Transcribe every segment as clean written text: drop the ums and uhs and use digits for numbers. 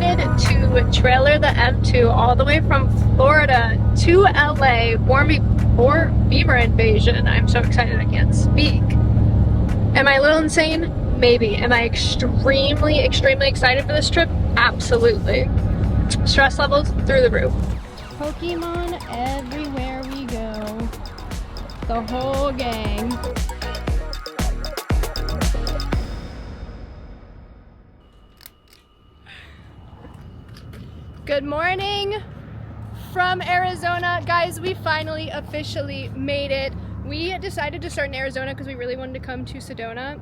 decided to trailer the M2 all the way from Florida to LA for Beaver Invasion. I'm so excited I can't speak. Am I a little insane? Maybe. Am I extremely excited for this trip? Absolutely. Stress levels through the roof. Pokemon everywhere we go. The whole gang. Good morning from Arizona. Guys, we finally officially made it. We decided to start in Arizona because we really wanted to come to Sedona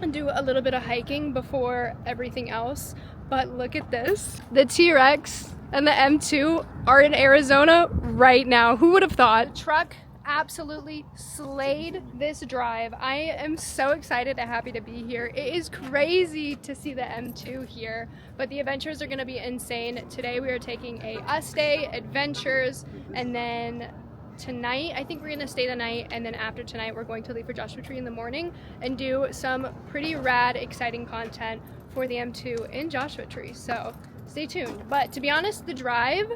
and do a little bit of hiking before everything else. But look at this. The T-Rex and the M2 are in Arizona right now. Who would have thought? The truck absolutely slayed this drive. I am so excited and happy to be here. It is crazy to see the M2 here, but the adventures are going to be insane. Today we are taking a us day, adventures, and then tonight I think we're going to stay the night, and then after tonight we're going to leave for Joshua Tree in the morning and do some pretty rad, exciting content for the M2 in Joshua Tree. So stay tuned. But to be honest, the drive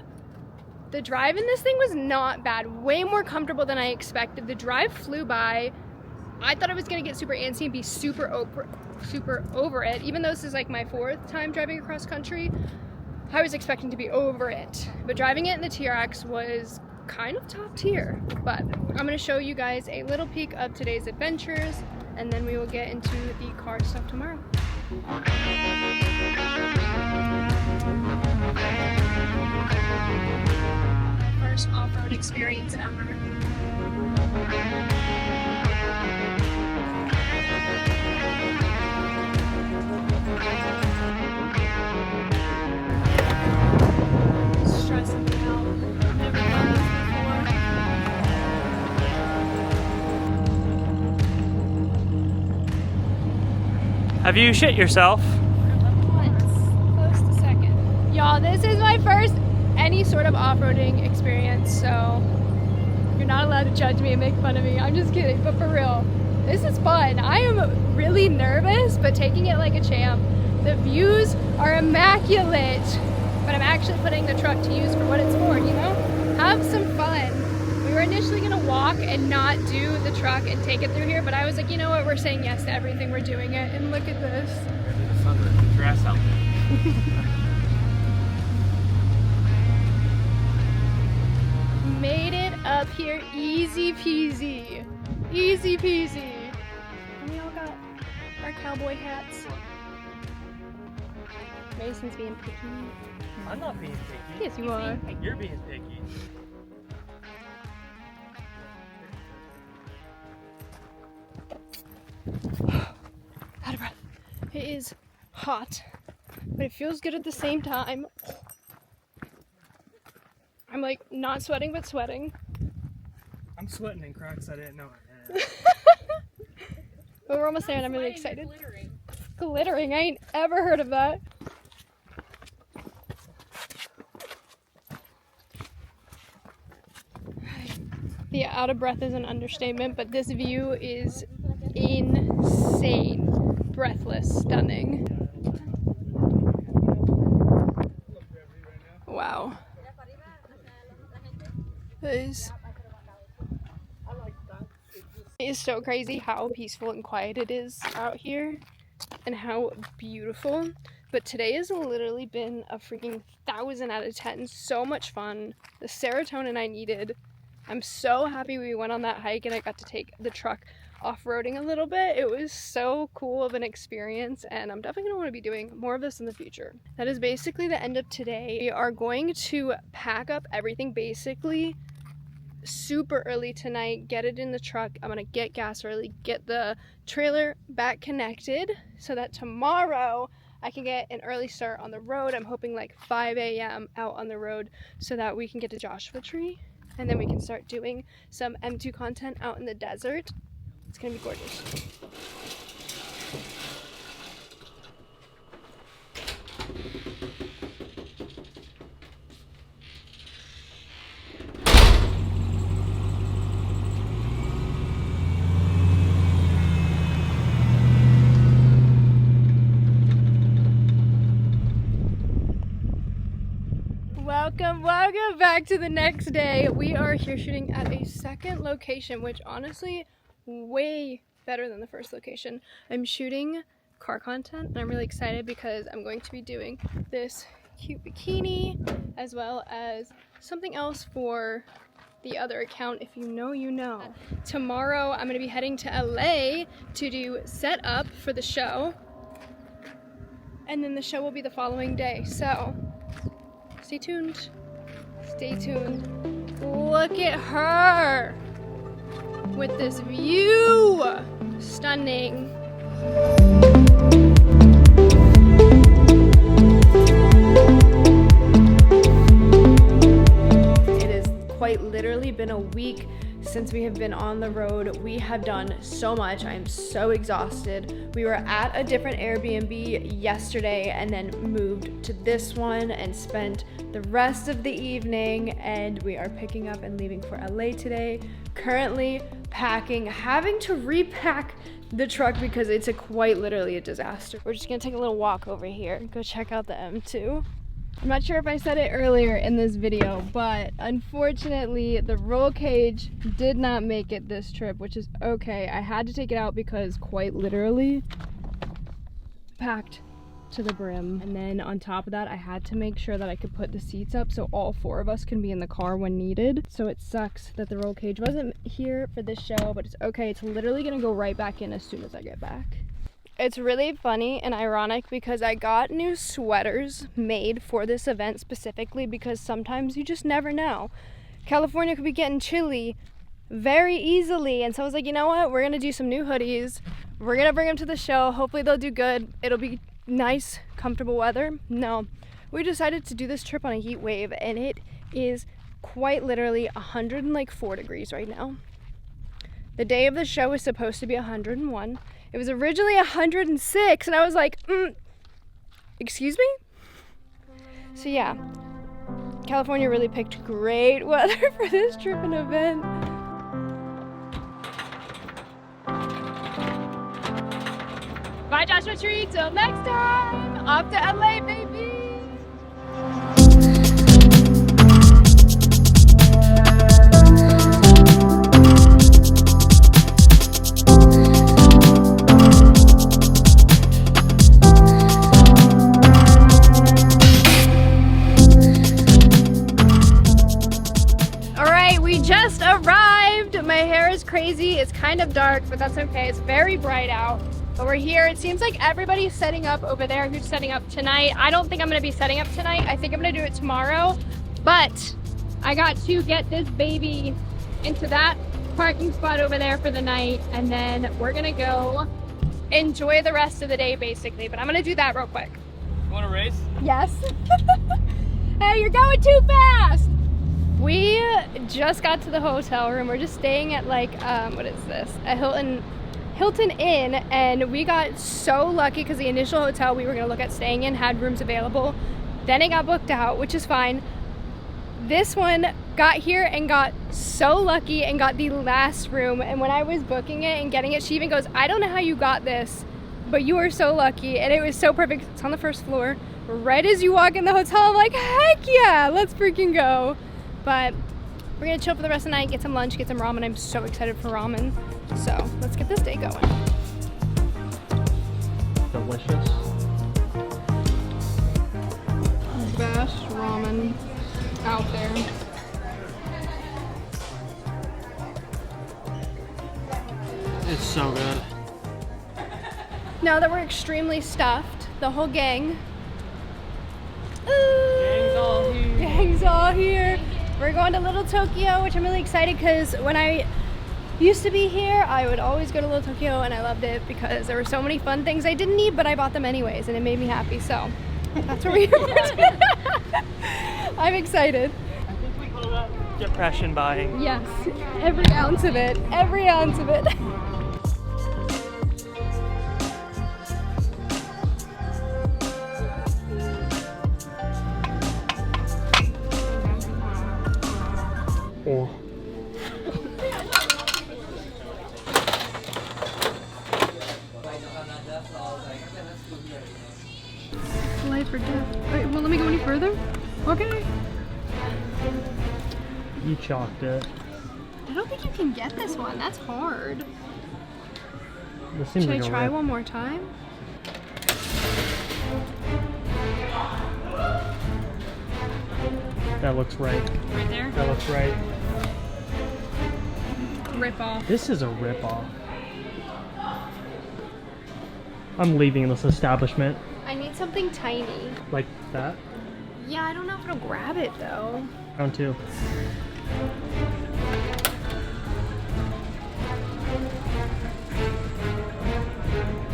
in this thing was not bad. Way more comfortable than I expected. The drive flew by. I thought I was gonna get super antsy and be super over it. Even though this is like my 4th time driving across country, I was expecting to be over it. But driving it in the TRX was kind of top tier. But I'm gonna show you guys a little peek of today's adventures, and then we will get into the car stuff tomorrow. First off-road experience ever. Stressing me out. Never done this before. Have you shit yourself? Once. Close to second. Y'all, this is my first any sort of off-roading experience, so you're not allowed to judge me and make fun of me. I'm just kidding, but for real, this is fun. I am really nervous, but taking it like a champ. The views are immaculate, but I'm actually putting the truck to use for what it's for, you know? Have some fun. We were initially gonna walk and not do the truck and take it through here, but I was like, you know what, we're saying yes to everything, we're doing it, and look at this. There's the sunroof, the dress outfit. Made it up here, easy peasy. Easy peasy. And we all got our cowboy hats. Mason's being picky. I'm not being picky. Yes, you are. You're being picky. Out of breath. It is hot, but it feels good at the same time. I'm like not sweating, but sweating. I'm sweating in Crocs. I didn't know it. But we're almost there and I'm really excited. Glittering? I ain't ever heard of that. Yeah, out of breath is an understatement, but this view is insane. Breathless, stunning. Wow. It is so crazy how peaceful and quiet it is out here and how beautiful. But today has literally been a freaking 1,000 out of 10. So much fun. The serotonin I needed. I'm so happy we went on that hike and I got to take the truck off-roading a little bit. It was so cool of an experience, and I'm definitely going to want to be doing more of this in the future. That is basically the end of today. We are going to pack up everything basically super early tonight, get it in the truck. I'm going to get gas early, get the trailer back connected so that tomorrow I can get an early start on the road. I'm hoping like 5 a.m. out on the road so that we can get to Joshua Tree, and then we can start doing some M2 content out in the desert. It's gonna be gorgeous. welcome back to the next day. We are here shooting at a second location, which honestly, way better than the first location. I'm shooting car content and I'm really excited because I'm going to be doing this cute bikini as well as something else for the other account. If you know, you know. Tomorrow I'm going to be heading to LA to do setup for the show, and then the show will be the following day, so stay tuned. Stay tuned. Look at her with this view. Stunning. Quite literally been a week since we have been on the road. We have done so much. I am so exhausted. We were at a different Airbnb yesterday and then moved to this one and spent the rest of the evening, and we are picking up and leaving for LA today. Currently packing, having to repack the truck because it's quite literally a disaster. We're just gonna take a little walk over here, go check out the M2. I'm not sure if I said it earlier in this video, but unfortunately the roll cage did not make it this trip, which is okay. I had to take it out because quite literally packed to the brim. And then on top of that, I had to make sure that I could put the seats up so all four of us can be in the car when needed. So it sucks that the roll cage wasn't here for this show, but it's okay. It's literally gonna go right back in as soon as I get back. It's really funny and ironic because I got new sweaters made for this event specifically because sometimes you just never know. California could be getting chilly very easily, and so I was like, you know what? We're gonna do some new hoodies. We're gonna bring them to the show. Hopefully they'll do good. It'll be nice, comfortable weather. No, we decided to do this trip on a heat wave, and it is quite literally 104 degrees right now. The day of the show is supposed to be 101. It was originally 106, and I was like, excuse me? So yeah, California really picked great weather for this trip and event. Bye, Joshua Tree. Till next time. Off to LA, baby. Just arrived. My hair is crazy. It's kind of dark, but that's okay. It's very bright out. But we're here. It seems like everybody's setting up over there. Who's setting up tonight? I don't think I'm going to be setting up tonight. I think I'm going to do it tomorrow. But I got to get this baby into that parking spot over there for the night. And then we're going to go enjoy the rest of the day, basically. But I'm going to do that real quick. You want to race? Yes. Hey, you're going too fast. We just got to the hotel room. We're just staying at like, what is this? A Hilton Inn, and we got so lucky because the initial hotel we were gonna look at staying in had rooms available. Then it got booked out, which is fine. This one got here and got so lucky and got the last room. And when I was booking it and getting it, she even goes, I don't know how you got this, but you were so lucky. And it was so perfect. It's on the first floor. Right as you walk in the hotel, I'm like, heck yeah, let's freaking go. But we're gonna chill for the rest of the night, get some lunch, get some ramen. I'm so excited for ramen. So let's get this day going. Delicious. Best ramen out there. It's so good. Now that we're extremely stuffed, the whole gang. Gang's all here. Gang's all here. We're going to Little Tokyo, which I'm really excited because when I used to be here, I would always go to Little Tokyo, and I loved it because there were so many fun things I didn't need, but I bought them anyways, and it made me happy. So that's where we're here. I'm excited. I think we call that depression buying. Yes, every ounce of it. Every ounce of it. Oh. Life or death. Wait, well, let me go any further? Okay. You chalked it. I don't think you can get this one. That's hard. This seems Should like I a try rip. one more time? That looks right. Right there? That looks right. Rip off. This is a rip-off. I'm leaving this establishment. I need something tiny. Like that. Yeah, I don't know if it'll grab it though. Round 2.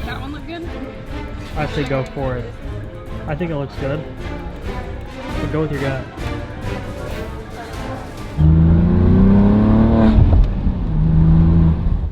That one look good? I say go for it. I think it looks good. But go with your gut.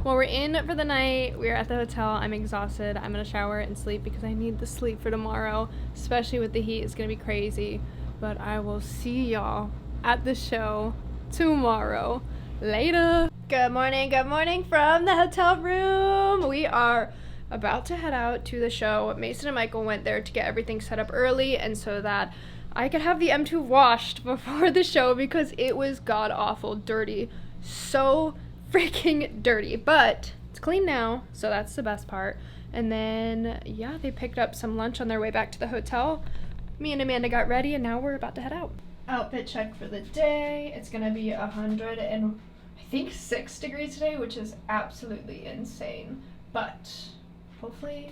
Well, we're in for the night. We're at the hotel. I'm exhausted. I'm gonna shower and sleep because I need the sleep for tomorrow, especially with the heat. It's gonna be crazy. But I will see y'all at the show tomorrow. Later. Good morning from the hotel room. We are about to head out to the show. Mason and Michael went there to get everything set up early and so that I could have the M2 washed before the show because it was god awful dirty. So freaking dirty, but it's clean now, so that's the best part. And then yeah, they picked up some lunch on their way back to the hotel. Me and Amanda got ready and now we're about to head out. Outfit check for the day. It's gonna be 106 degrees today, which is absolutely insane, but hopefully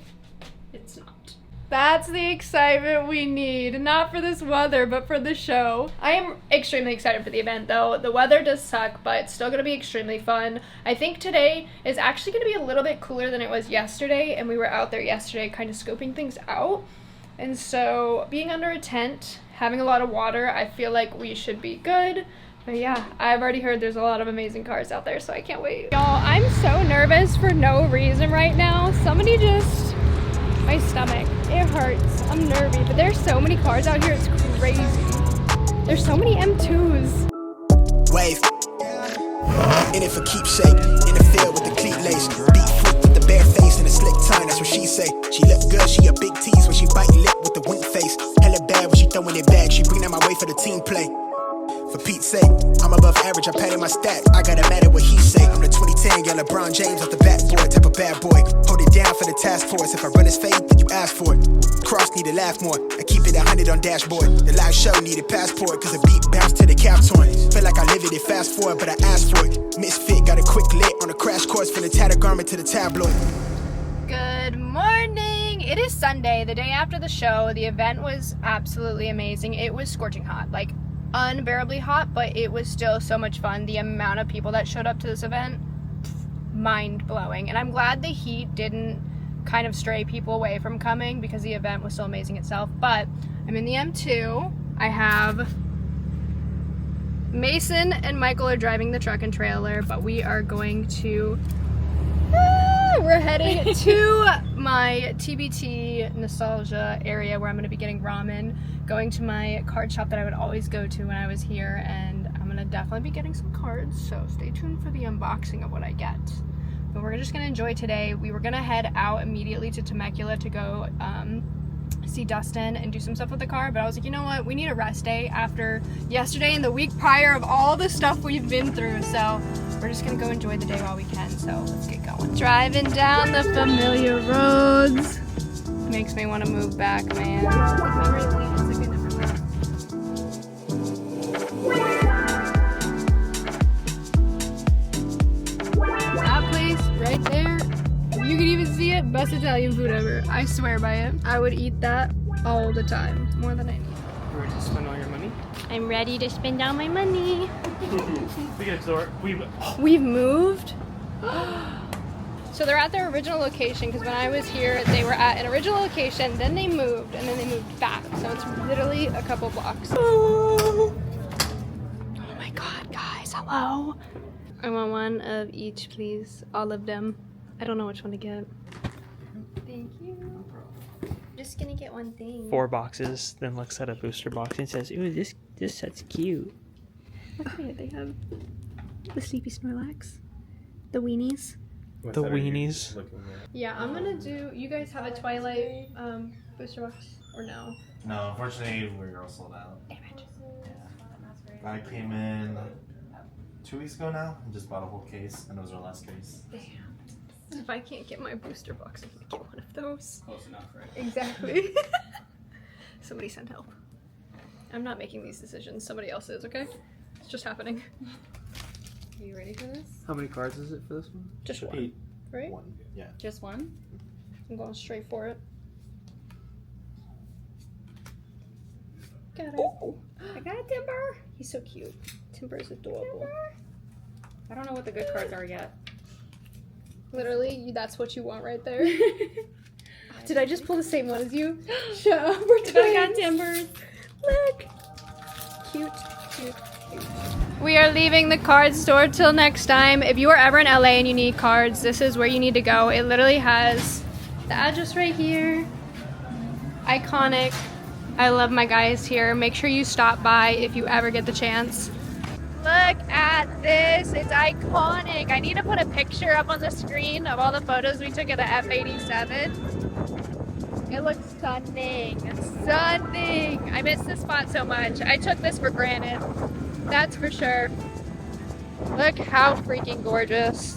it's not. That's the excitement we need, not for this weather, but for the show. I am extremely excited for the event though. The weather does suck, but it's still gonna be extremely fun. I think today is actually gonna be a little bit cooler than it was yesterday, and we were out there yesterday kind of scoping things out. And so being under a tent, having a lot of water, I feel like we should be good. But yeah, I've already heard there's a lot of amazing cars out there, so I can't wait. Y'all, I'm so nervous for no reason right now. Somebody just, my stomach, it hurts. I'm nervy, but there's so many cars out here, it's crazy. There's so many M2s. Wave. In it for keepsake. In the field with the cleat lace. Beat foot with the bare face and the slick tongue, that's what she say. She look good, she a big tease when she biting lip with the wink face. Hella bad when she throwing it back. She bring that my way for the team play. For Pete's sake, I'm above average, I padded my stats. I gotta matter what he say. I'm the 2010, yeah, LeBron James off the backboard, type of bad boy. Hold it down for the task force. If I run his fade, then you ask for it. Cross need to laugh more. I keep it 100 on dashboard. The live show needed passport, cause the beat bounced to the calf torn. Feel like I live it and fast forward, but I asked for it. Misfit, got a quick lit on a crash course from the tattered garment to the tabloid. Good morning. It is Sunday, the day after the show. The event was absolutely amazing. It was scorching hot, like unbearably hot, but it was still so much fun. The amount of people that showed up to this event, mind-blowing. And I'm glad the heat didn't kind of stray people away from coming because the event was so amazing itself. But I'm in the M2. I have Mason and Michael are driving the truck and trailer, but we are going to we're heading to my TBT nostalgia area where I'm going to be getting ramen, going to my card shop that I would always go to when I was here, and I'm going to definitely be getting some cards, so stay tuned for the unboxing of what I get. But we're just going to enjoy today. We were going to head out immediately to Temecula to go see Dustin and do some stuff with the car, but I was like, you know what, we need a rest day after yesterday and the week prior of all the stuff we've been through, so we're just gonna go enjoy the day while we can, so let's get going. Driving down the familiar roads makes me want to move back, man. Memory lane is a good number. That place right there, you can even see it, best Italian food ever. I swear by it. I would eat that all the time, more than I need. You ready to spend all your money? I'm ready to spend all my money. We've moved? So they're at their original location, because when I was here, they were at an original location, then they moved, and then they moved back. So it's literally a couple blocks. Oh my god, guys, hello. I want one of each, please. All of them. I don't know which one to get. Thank you. I'm just gonna get one thing. 4 boxes, then looks at a booster box and says, ooh, this set's cute. Okay, they have the Sleepy Snorlax, the weenies. The weenies. Yeah, I'm gonna do. You guys have a Twilight booster box or no? No, unfortunately, we're all sold out. Damn it. I came in 2 weeks ago now and just bought a whole case, and it was our last case. Damn. If I can't get my booster box, I'm gonna get one of those. Close enough, right? Exactly. Somebody send help. I'm not making these decisions. Somebody else is, okay? It's just happening. Are you ready for this? How many cards is it for this one? Just one, 8. right? 1. Yeah. Just one? I'm going straight for it. Got it. Oh, I got Timber. He's so cute. Timber is adorable. I don't know what the good cards are yet. Literally, that's what you want right there. Did I just pull the same one as you? Shut up, we're twins. I got Timbers. Look. Cute, cute, cute. We are leaving the card store till next time. If you are ever in LA and you need cards, this is where you need to go. It literally has the address right here. Iconic. I love my guys here. Make sure you stop by if you ever get the chance. Look at this. It's iconic. I need to put a picture up on the screen of all the photos we took at the F87. It looks stunning. Stunning. I miss this spot so much. I took this for granted. That's for sure. Look how freaking gorgeous.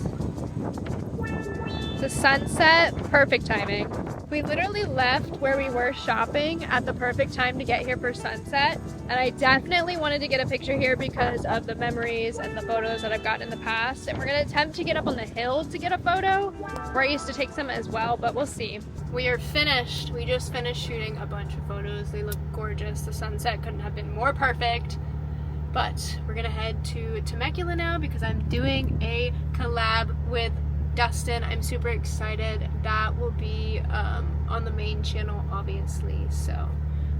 The sunset, perfect timing. We literally left where we were shopping at the perfect time to get here for sunset, and I definitely wanted to get a picture here because of the memories and the photos that I've gotten in the past. And we're gonna attempt to get up on the hill to get a photo, where I used to take some as well, but we'll see. We are finished. We just finished shooting a bunch of photos. They look gorgeous. The sunset couldn't have been more perfect. But we're gonna head to Temecula now because I'm doing a collab with Dustin. I'm super excited. That will be on the main channel, obviously, so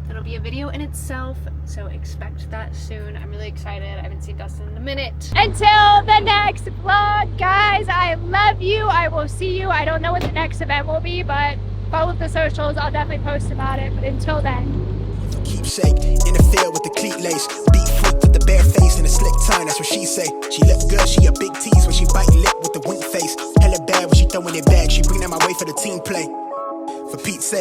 that'll be a video in itself, so expect that soon. I'm really excited. I haven't seen Dustin in a minute. Until the next vlog, guys, I love you. I will see you. I don't know what the next event will be, but follow the socials. I'll definitely post about it, but until then. Keepsake in the field with the cleat lace, beat foot with the bare face and a slick tongue. That's what she say. She look good, she a big tease when she bite lip with the wink face. Hella bad when she throwing it back. She bring that my way for the team play. For Pete's sake.